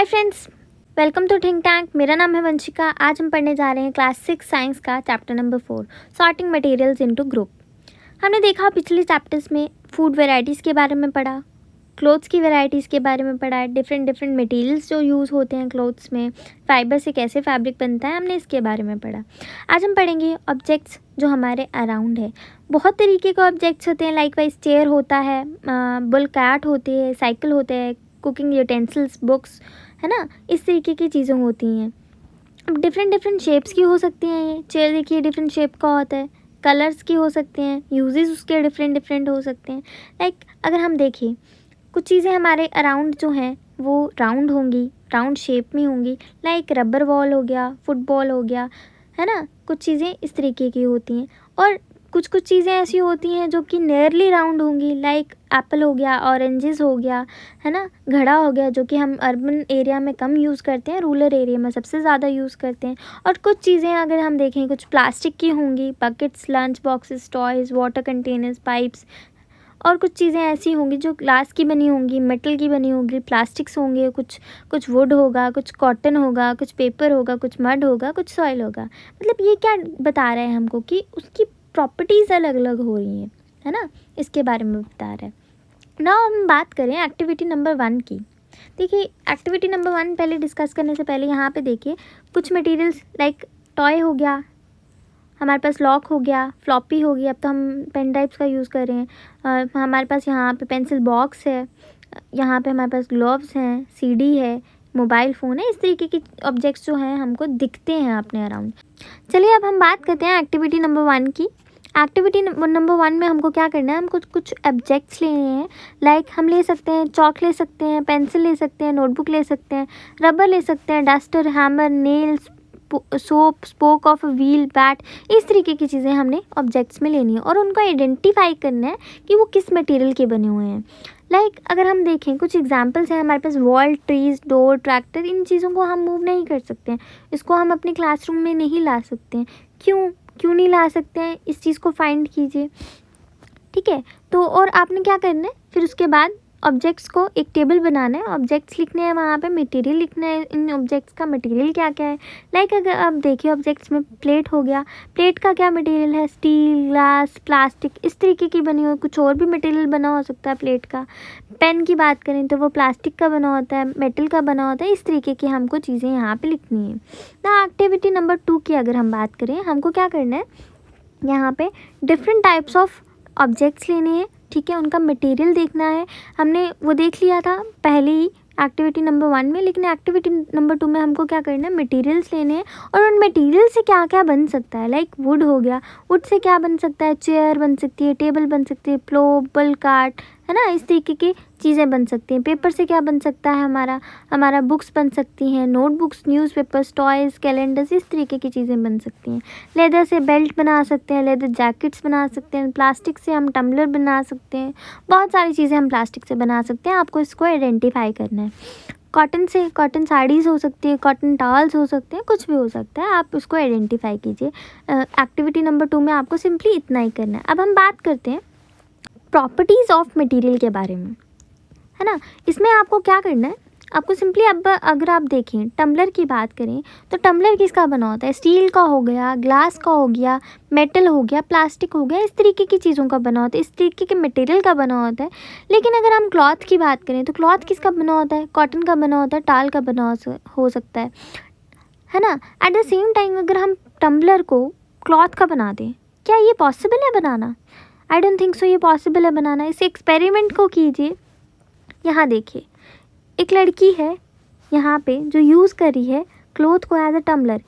Friends, welcome to think tank. मेरा नाम है वंशिका। आज हम पढ़ने जा रहे हैं क्लास 6 साइंस का chapter number 4 sorting materials into group. हमने देखा पिछले चैप्टर्स में फूड वेराइटीज़ के बारे में पढ़ा, क्लोथ्स की वेराइटीज़ के बारे में पढ़ा, डिफरेंट मटेरियल्स जो यूज़ होते हैं क्लोथ्स में, फाइबर से कैसे फैब्रिक बनता है, हमने इसके बारे में पढ़ा। आज हम पढ़ेंगे ऑब्जेक्ट्स जो हमारे अराउंड है। बहुत तरीके के ऑब्जेक्ट्स होते हैं, लाइक वाइज चेयर होता है, बुल कैट होती है, साइकिल होते हैं, कुकिंग यूटेंसिल्स, बुक्स, है ना, इस तरीके की चीज़ें होती हैं। अब डिफरेंट शेप्स की हो सकती हैं। ये चेयर देखिए डिफरेंट शेप का होता है, कलर्स की हो सकते हैं, यूजेस उसके डिफरेंट हो सकते हैं। लाइक अगर हम देखें कुछ चीज़ें हमारे अराउंड जो हैं वो राउंड होंगी, राउंड शेप में होंगी, लाइक रबर बॉल हो गया, फुटबॉल हो गया, है ना, कुछ चीज़ें इस तरीके की होती हैं। और कुछ चीज़ें ऐसी होती हैं जो कि नियरली राउंड होंगी, लाइक एप्पल हो गया, ऑरेंजेस हो गया, है ना, घड़ा हो गया, जो कि हम अर्बन एरिया में कम यूज़ करते हैं, रूरल एरिया में सबसे ज़्यादा यूज़ करते हैं। और कुछ चीज़ें अगर हम देखें कुछ प्लास्टिक की होंगी, buckets, lunch boxes, toys, water containers, pipes. और कुछ चीज़ें ऐसी होंगी जो ग्लास की बनी होंगी, मेटल की बनी होंगी, प्लास्टिक्स होंगे, कुछ वुड होगा, कुछ कॉटन होगा, कुछ पेपर होगा, कुछ मड होगा, कुछ सॉइल होगा। मतलब ये क्या बता रहा है हमको कि उसकी प्रॉपर्टीज़ अलग अलग हो रही हैं, है ना, इसके बारे में बता रहा है। नाउ हम बात करें एक्टिविटी नंबर 1 की। देखिए एक्टिविटी नंबर 1 पहले डिस्कस करने से पहले यहाँ पे देखिए कुछ मटेरियल्स लाइक टॉय हो गया, हमारे पास लॉक हो गया, फ्लॉपी हो गई, अब तो हम पेन ड्राइव्स का यूज़ कर रहे हैं। हमारे पास यहाँ पे पेंसिल बॉक्स है, यहाँ पे हमारे पास ग्लोव्स हैं, सीडी है, मोबाइल फ़ोन है। इस तरीके के ऑब्जेक्ट्स जो हैं हमको दिखते हैं अपने अराउंड। चलिए अब हम बात करते हैं एक्टिविटी नंबर 1 की। एक्टिविटी नंबर 1 में हमको क्या करना है, हम कुछ ऑब्जेक्ट्स लेने हैं। लाइक हम ले सकते हैं चॉक, ले सकते हैं पेंसिल, ले सकते हैं नोटबुक, ले सकते हैं रबर, ले सकते हैं duster, hammer, nails, soap, spoke of wheel, bat. इस तरीके की चीज़ें हमने ऑब्जेक्ट्स में लेनी है और उनको आइडेंटिफाई करना है कि वो किस मटेरियल के बने हुए हैं। लाइक अगर हम देखें कुछ एग्जांपल्स हैं हमारे पास, वॉल, ट्रीज, डोर, ट्रैक्टर। इन चीज़ों को हम मूव नहीं कर सकते हैं, इसको हम अपने क्लासरूम में नहीं ला सकते हैं। क्यों नहीं ला सकते हैं, इस चीज़ को फाइंड कीजिए, ठीक है। तो और आपने क्या करना है, फिर उसके बाद ऑब्जेक्ट्स को एक टेबल बनाना है, ऑब्जेक्ट्स लिखने हैं, वहाँ पे मटेरियल लिखना है, इन ऑब्जेक्ट्स का मटेरियल क्या क्या है। लाइक अगर आप देखिए ऑब्जेक्ट्स में प्लेट हो गया, प्लेट का क्या मटेरियल है, स्टील, ग्लास, प्लास्टिक, इस तरीके की बनी हुई। कुछ और भी मटेरियल बना हो सकता है प्लेट का। पेन की बात करें तो वो प्लास्टिक का बना होता है, मेटल का बना होता है। इस तरीके की हमको चीज़ें यहाँ पर लिखनी है ना। एक्टिविटी नंबर 2 की अगर हम बात करें, हमको क्या करना है, यहाँ पे डिफरेंट टाइप्स ऑफ ऑब्जेक्ट्स लेने हैं, ठीक है, उनका मटेरियल देखना है। हमने वो देख लिया था पहले ही एक्टिविटी नंबर 1 में, लेकिन एक्टिविटी नंबर 2 में हमको क्या करना है, मटेरियल्स लेने हैं और उन मटेरियल से क्या क्या बन सकता है। लाइक वुड हो गया, वुड से क्या बन सकता है, चेयर बन सकती है, टेबल बन सकती है, प्लो, बल कार्ट, है ना, इस तरीके की चीज़ें बन सकती हैं। पेपर से क्या बन सकता है, हमारा बुक्स बन सकती हैं, नोटबुक्स, न्यूज़पेपर्स, टॉयज़, कैलेंडर्स, इस तरीके की चीज़ें बन सकती हैं। लेदर से बेल्ट बना सकते हैं, लेदर जैकेट्स बना सकते हैं, प्लास्टिक से हम टम्बलर बना सकते हैं, बहुत सारी चीज़ें हम प्लास्टिक से बना सकते हैं। आपको इसको आइडेंटिफाई करना है। कॉटन से कॉटन साड़ीज़ हो सकती है, कॉटन टॉवल्स हो सकते हैं, कुछ भी हो सकता है, आप उसको आइडेंटिफाई कीजिए। एक्टिविटी नंबर 2 में आपको सिंपली इतना ही करना है। अब हम बात करते हैं प्रॉपर्टीज़ ऑफ मटेरियल के बारे में, है ना। इसमें आपको क्या करना है, आपको सिंपली अब अगर आप देखें टम्बलर की बात करें तो टम्बलर किसका बना होता है, स्टील का हो गया, ग्लास का हो गया, मेटल हो गया, प्लास्टिक हो गया, इस तरीके की चीज़ों का बना होता है, इस तरीके के मटेरियल का बना होता है। लेकिन अगर हम क्लॉथ की बात करें तो क्लॉथ किसका बना होता है, कॉटन का बना होता है, टाल का बना हो सकता है ना। एट द सेम टाइम अगर हम टम्बलर को क्लॉथ का बना दें, क्या ये पॉसिबल है बनाना? आई डोंट थिंक सो ये पॉसिबल है बनाना। इस एक्सपेरिमेंट को कीजिए। यहाँ देखिए एक लड़की है यहाँ पे जो यूज़ कर रही है क्लोथ को एज अ टम्बलर,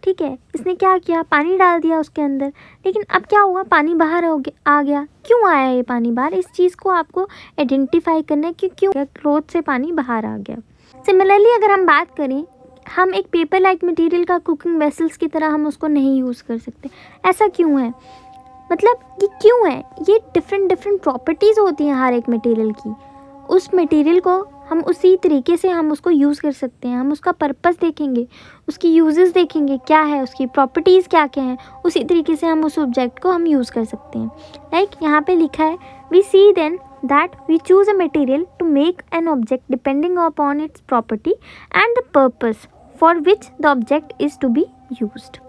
ठीक है। इसने क्या किया, पानी डाल दिया उसके अंदर, लेकिन अब क्या हुआ, पानी बाहर आ गया। क्यों आया ये पानी बाहर, इस चीज़ को आपको आइडेंटिफाई करना है कि क्यों क्लोथ से पानी बाहर आ गया। सिमिलरली अगर हम बात करें, हम एक पेपर लाइक मटेरियल का कुकिंग वेसल्स की तरह हम उसको नहीं यूज़ कर सकते। ऐसा क्यों है, मतलब ये क्यों है, ये डिफरेंट प्रॉपर्टीज़ होती हैं हर एक मटेरियल की। उस मटेरियल को हम उसी तरीके से हम उसको यूज़ कर सकते हैं। हम उसका पर्पस देखेंगे, उसकी यूजेस देखेंगे, क्या है उसकी प्रॉपर्टीज़, क्या क्या हैं, उसी तरीके से हम उस ऑब्जेक्ट को हम यूज़ कर सकते हैं। लाइक यहाँ पे लिखा है, we see then that we choose a material to make an object depending upon its property and the purpose for which the object is to be used.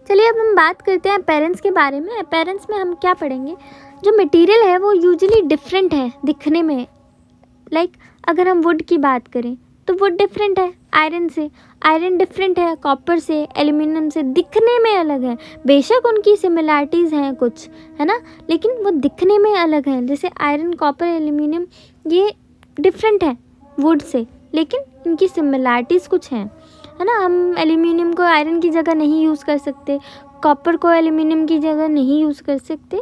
चलिए अब हम बात करते हैं अपेरेंस के बारे में. अपेरेंस में हम क्या पढ़ेंगे, जो मटेरियल है वो यूजुअली डिफरेंट है दिखने में. लाइक अगर हम वुड की बात करें तो वुड डिफरेंट है आयरन से, आयरन डिफरेंट है कॉपर से, एल्यूमिनियम से. दिखने में अलग है, बेशक उनकी सिमिलैरिटीज़ हैं कुछ, है ना, लेकिन वो दिखने में अलग हैं. जैसे आयरन, कॉपर, एल्यूमिनियम ये डिफरेंट है वुड से, लेकिन इनकी सिमिलैरिटीज़ कुछ हैं, है ना. हम एल्यूमिनियम को आयरन की जगह नहीं यूज़ कर सकते, कॉपर को एल्यूमिनियम की जगह नहीं यूज़ कर सकते.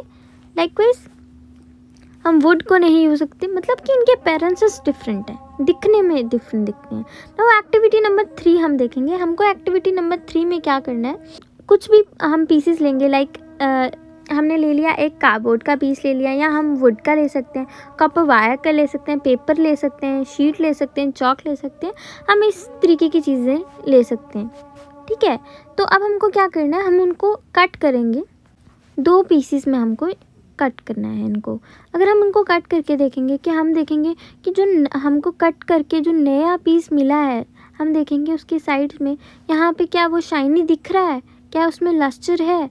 लाइकवाइज हम वुड को नहीं यूज़ सकते, मतलब कि इनके अपेरेंसेस डिफरेंट हैं, दिखने में डिफरेंट दिखते हैं. तो एक्टिविटी नंबर 3 हम देखेंगे. हमको एक्टिविटी नंबर 3 में क्या करना है, कुछ भी हम पीसेस लेंगे. लाइक हमने ले लिया एक कार्डबोर्ड का पीस ले लिया, या हम वुड का ले सकते हैं, कॉपर वायर का ले सकते हैं, पेपर ले सकते हैं, शीट ले सकते हैं, चॉक ले सकते हैं. हम इस तरीके की चीज़ें ले सकते हैं. ठीक है, तो अब हमको क्या करना है, हम उनको कट करेंगे. 2 पीसीस में हमको कट करना है इनको. अगर हम उनको कट करके देखेंगे कि हम देखेंगे कि जो हमको कट करके जो नया पीस मिला है, हम देखेंगे उसकी साइड में यहाँ पे क्या वो शाइनी दिख रहा है, क्या उसमें लस्टर है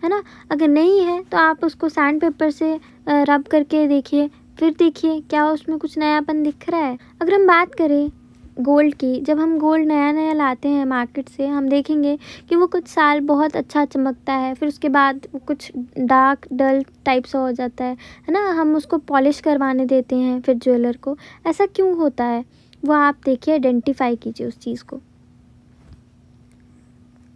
ना. अगर नहीं है तो आप उसको सैंड पेपर से रब करके देखिए, फिर देखिए क्या उसमें कुछ नयापन दिख रहा है. अगर हम बात करें गोल्ड की, जब हम गोल्ड नया नया लाते हैं मार्केट से, हम देखेंगे कि वो कुछ साल बहुत अच्छा चमकता है, फिर उसके बाद वो कुछ डार्क डल टाइप सा हो जाता है ना. हम उसको पॉलिश करवाने देते हैं फिर ज्वेलर को. ऐसा क्यों होता है वो आप देखिए, आइडेंटिफाई कीजिए उस चीज़ को.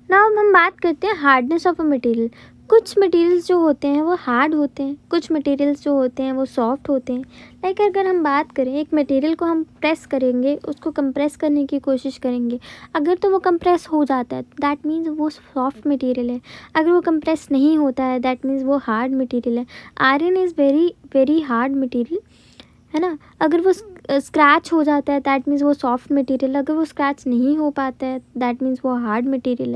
ना अब हम बात करते हैं हार्डनेस ऑफ अ मटेरियल. कुछ मटेरियल्स जो होते हैं वो हार्ड होते हैं, कुछ मटेरियल्स जो होते हैं वो सॉफ्ट होते हैं. लाइक अगर हम बात करें, एक मटेरियल को हम प्रेस करेंगे, उसको कंप्रेस करने की कोशिश करेंगे, अगर तो वो कंप्रेस हो जाता है दैट मीन्स वो सॉफ्ट मटेरियल है. अगर वो कंप्रेस नहीं होता है दैट मीन्स वो हार्ड मटेरियल है. Iron is very very hard material, है ना. अगर वो स्क्रैच हो जाता है दैट मीन्स वो सॉफ्ट मटेरियल. अगर वो स्क्रैच नहीं हो पाता है दैट मीन्स वो हार्ड मटेरियल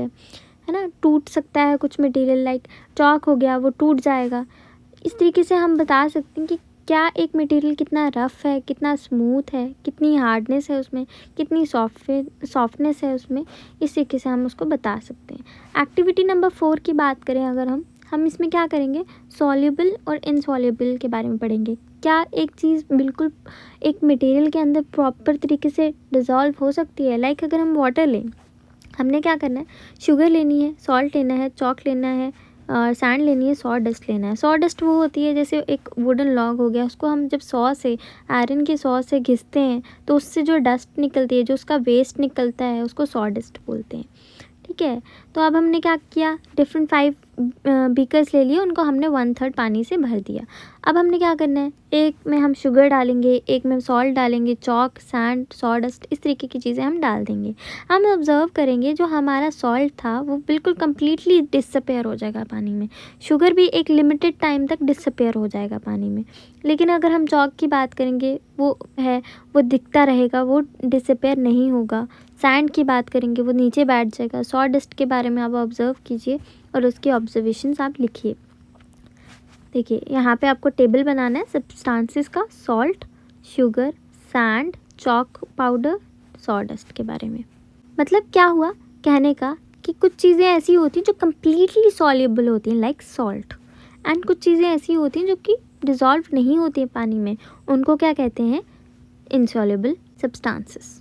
है ना. टूट सकता है कुछ मटेरियल, लाइक चॉक हो गया वो टूट जाएगा. इस तरीके से हम बता सकते हैं कि क्या एक मटेरियल कितना रफ़ है, कितना स्मूथ है, कितनी हार्डनेस है उसमें, कितनी सॉफ्टनेस है उसमें. इस तरीके से हम उसको बता सकते हैं. एक्टिविटी नंबर 4 की बात करें अगर हम इसमें क्या करेंगे, सॉल्युबल और इनसॉल्युबल के बारे में पढ़ेंगे. क्या एक चीज़ बिल्कुल एक मटेरियल के अंदर प्रॉपर तरीके से डिज़ोल्व हो सकती है. लाइक अगर हम वाटर लें, हमने क्या करना है, शुगर लेनी है, सॉल्ट लेना है, चॉक लेना है, सैंड लेनी है, सॉ डस्ट लेना है. सॉ डस्ट वो होती है जैसे एक वुडन लॉग हो गया, उसको हम जब सॉ से, आयरन के सॉ से घिसते हैं तो उससे जो डस्ट निकलती है, जो उसका वेस्ट निकलता है, उसको सॉ डस्ट बोलते हैं. ठीक है, तो अब हमने क्या किया, डिफरेंट 5 बीकर्स ले लिए, उनको हमने 1/3 पानी से भर दिया. अब हमने क्या करना है, एक में हम शुगर डालेंगे, एक में सॉल्ट डालेंगे, चॉक, सैंड, सॉडस्ट, इस तरीके की चीज़ें हम डाल देंगे. हम ऑब्ज़र्व करेंगे जो हमारा सॉल्ट था वो बिल्कुल कम्प्लीटली डिसअपेयर हो जाएगा पानी में. शुगर भी एक लिमिटेड टाइम तक डिसअपेयर हो जाएगा पानी में. लेकिन अगर हम चॉक की बात करेंगे, वो दिखता रहेगा, वो डिसअपेयर नहीं होगा. सैंड की बात करेंगे वो नीचे बैठ जाएगा. सॉडस्ट के बारे में आप ऑब्ज़र्व कीजिए और उसके ऑब्जर्वेशंस आप लिखिए. देखिए यहाँ पे आपको टेबल बनाना है सब्सटेंसेस का, salt, sugar, sand, chalk powder, sawdust के बारे में. मतलब क्या हुआ कहने का कि कुछ चीज़ें ऐसी होती हैं जो कम्प्लीटली सॉल्युबल होती हैं लाइक सॉल्ट, एंड कुछ चीज़ें ऐसी होती हैं जो कि डिज़ोल्व नहीं होती हैं पानी में, उनको क्या कहते हैं, इनसॉल्युबल सब्सटेंसेस.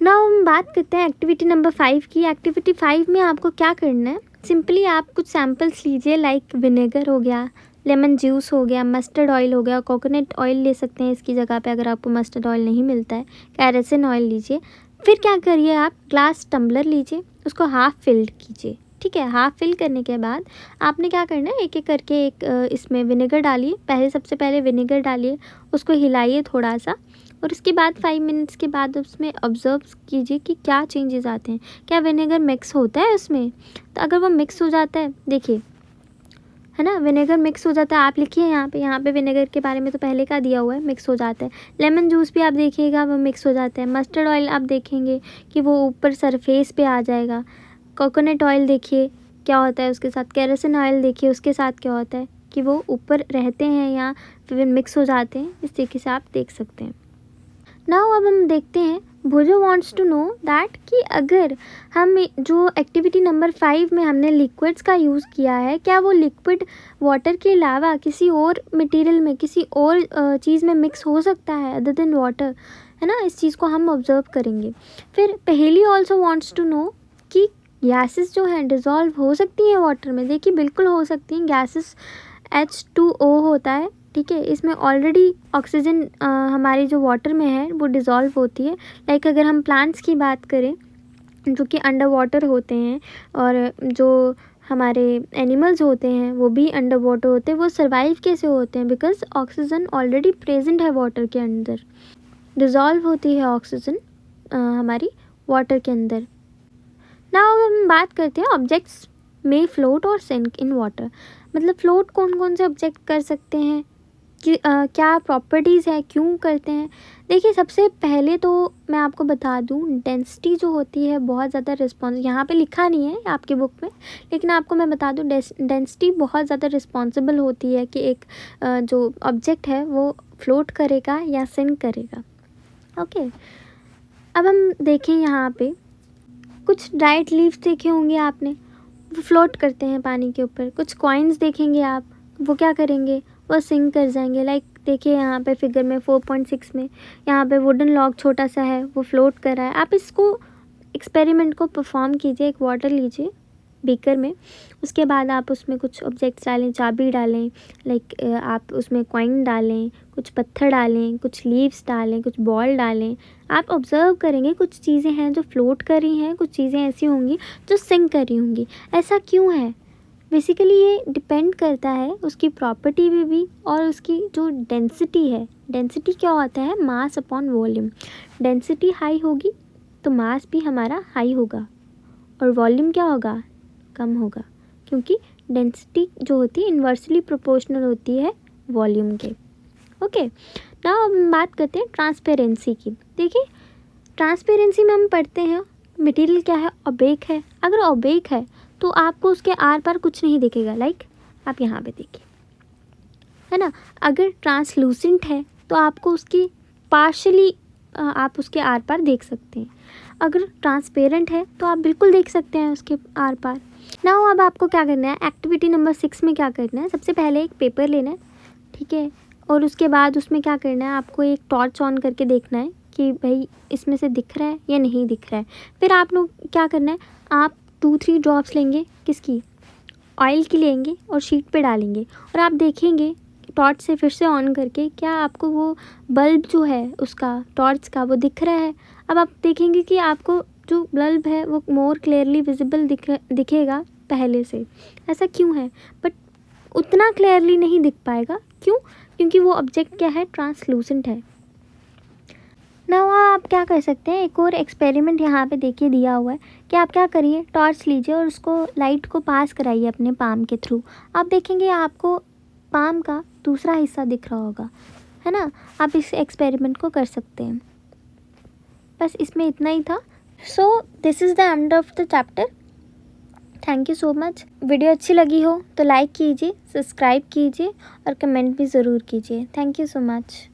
नाउ हम बात करते हैं एक्टिविटी नंबर 5 की. एक्टिविटी 5 में आपको क्या करना है, सिंपली आप कुछ सैम्पल्स लीजिए. लाइक विनेगर हो गया, लेमन जूस हो गया, मस्टर्ड ऑयल हो गया, कोकोनट ऑयल ले सकते हैं इसकी जगह पे अगर आपको मस्टर्ड ऑयल नहीं मिलता है, कैरेसिन ऑयल लीजिए. फिर क्या करिए, आप ग्लास टम्बलर लीजिए, उसको हाफ़ फिल्ड कीजिए. ठीक है, हाफ़ फिल करने के बाद आपने क्या करना है, एक एक करके इसमें विनेगर डालिए. सबसे पहले विनेगर डालिए, उसको हिलाइए थोड़ा सा, और उसके बाद 5 मिनट्स के बाद उसमें ऑब्ज़र्व कीजिए कि क्या चेंजेस आते हैं. क्या विनेगर मिक्स होता है उसमें, तो अगर वो मिक्स हो जाता है, देखिए है ना, विनेगर मिक्स हो जाता है. आप लिखिए यहाँ पे विनेगर के बारे में तो पहले का दिया हुआ है, मिक्स हो जाता है. लेमन जूस भी आप देखिएगा वो मिक्स हो जाता है. मस्टर्ड ऑयल आप देखेंगे कि वो ऊपर सरफेस पे आ जाएगा. कोकोनट ऑयल देखिए क्या होता है उसके साथ, कैरोसिन ऑयल देखिए उसके साथ क्या होता है, कि वो ऊपर रहते हैं या फिर मिक्स हो जाते हैं। इस तरीके से आप देख सकते हैं। नाउ अब हम देखते हैं भुजो वांट्स टू नो दैट कि अगर हम जो एक्टिविटी नंबर 5 में हमने लिक्विड्स का यूज़ किया है, क्या वो लिक्विड वाटर के अलावा किसी और मटेरियल में, किसी और चीज़ में मिक्स हो सकता है अदर देन वाटर, है ना। इस चीज़ को हम ऑब्जर्व करेंगे। फिर पहेली ऑल्सो वांट्स टू नो कि गैसेस जो हैं डिज़ोल्व हो सकती हैं वाटर में। देखिए बिल्कुल हो सकती हैं। गैसेस H2O होता है, ठीक है। इसमें ऑलरेडी ऑक्सीजन हमारी जो वाटर में है वो डिज़ोल्व होती है। लाइक अगर हम प्लांट्स की बात करें जो कि अंडर वाटर होते हैं, और जो हमारे एनिमल्स होते हैं वो भी अंडर वाटर होते हैं, वो सर्वाइव कैसे होते हैं? बिकॉज ऑक्सीजन ऑलरेडी प्रेजेंट है वाटर के अंदर, डिज़ोल्व होती है ऑक्सीजन हमारी वाटर के अंदर। नाउ हम बात करते हैं ऑब्जेक्ट्स में फ्लोट और सिंक इन वाटर। मतलब फ्लोट कौन कौन से ऑब्जेक्ट कर सकते हैं, कि क्या प्रॉपर्टीज़ है, क्यों करते हैं। देखिए सबसे पहले तो मैं आपको बता दूं, डेंसिटी जो होती है बहुत ज़्यादा यहाँ पे लिखा नहीं है आपकी बुक में, लेकिन आपको मैं बता दूं डेंसिटी बहुत ज़्यादा रिस्पॉन्सिबल होती है कि एक जो ऑब्जेक्ट है वो फ्लोट करेगा या सिंक करेगा। ओके, अब हम देखें यहाँ पे कुछ ड्राइड लीव्स देखे होंगे आपने, वो फ्लोट करते हैं पानी के ऊपर। कुछ कॉइन्स देखेंगे आप, वो क्या करेंगे, वो सिंक कर जाएंगे। लाइक देखिए यहाँ पे फिगर में 4.6 में यहाँ पे वुडन लॉग छोटा सा है, वो फ्लोट कर रहा है। आप इसको एक्सपेरिमेंट को परफॉर्म कीजिए। एक वाटर लीजिए बीकर में, उसके बाद आप उसमें कुछ ऑब्जेक्ट्स डालें, चाबी डालें, लाइक आप उसमें कॉइन डालें, कुछ पत्थर डालें, कुछ लीव्स डालें, कुछ बॉल डालें। आप ऑब्ज़र्व करेंगे कुछ चीज़ें हैं जो फ्लोट कर रही हैं, कुछ चीज़ें ऐसी होंगी जो सिंक कर रही होंगी। ऐसा क्यों है? बेसिकली ये डिपेंड करता है उसकी प्रॉपर्टी पे भी और उसकी जो डेंसिटी है। डेंसिटी क्या होता है? Mass upon volume. Density high होगी तो मास भी हमारा हाई होगा, और वॉल्यूम क्या होगा? कम होगा, क्योंकि डेंसिटी जो होती है इन्वर्सली प्रोपोर्शनल होती है वॉल्यूम के। ओके, नाउ अब हम बात करते हैं ट्रांसपेरेंसी की। देखिए ट्रांसपेरेंसी में हम पढ़ते हैं मटेरियल क्या है? ओपेक है। अगर ओपेक है तो आपको उसके आर पार कुछ नहीं दिखेगा। लाइक आप यहाँ पे देखिए, है ना। अगर ट्रांसलूसेंट है तो आपको उसकी पार्शली आप उसके आर पार देख सकते हैं। अगर ट्रांसपेरेंट है तो आप बिल्कुल देख सकते हैं उसके आर पार। नाउ अब आपको क्या करना है, एक्टिविटी नंबर 6 में क्या करना है? सबसे पहले एक पेपर लेना है, ठीक है, और उसके बाद उसमें क्या करना है, आपको एक टॉर्च ऑन करके देखना है कि भाई इसमें से दिख रहा है या नहीं दिख रहा है। फिर आप लोग क्या करना है, आप 2-3 ड्रॉप्स लेंगे, किसकी? ऑयल की लेंगे, और शीट पे डालेंगे, और आप देखेंगे टॉर्च से फिर से ऑन करके क्या आपको वो बल्ब जो है उसका टॉर्च का वो दिख रहा है। अब आप देखेंगे कि आपको जो बल्ब है वो मोर क्लियरली विजिबल दिखेगा पहले से। ऐसा क्यों है? बट उतना क्लियरली नहीं दिख पाएगा। क्यों? क्योंकि वो ऑब्जेक्ट क्या है? ट्रांसलूसेंट है ना। आप क्या कर सकते हैं, एक और एक्सपेरिमेंट यहाँ पे देखिए दिया हुआ है कि आप क्या करिए, टॉर्च लीजिए और उसको लाइट को पास कराइए अपने पाम के थ्रू। आप देखेंगे आपको पाम का दूसरा हिस्सा दिख रहा होगा, है ना। आप इस एक्सपेरिमेंट को कर सकते हैं। बस इसमें इतना ही था। So this is the end of the chapter. Thank you so much. Video अच्छी लगी हो तो लाइक कीजिए, सब्सक्राइब कीजिए और कमेंट भी ज़रूर कीजिए। Thank you so much.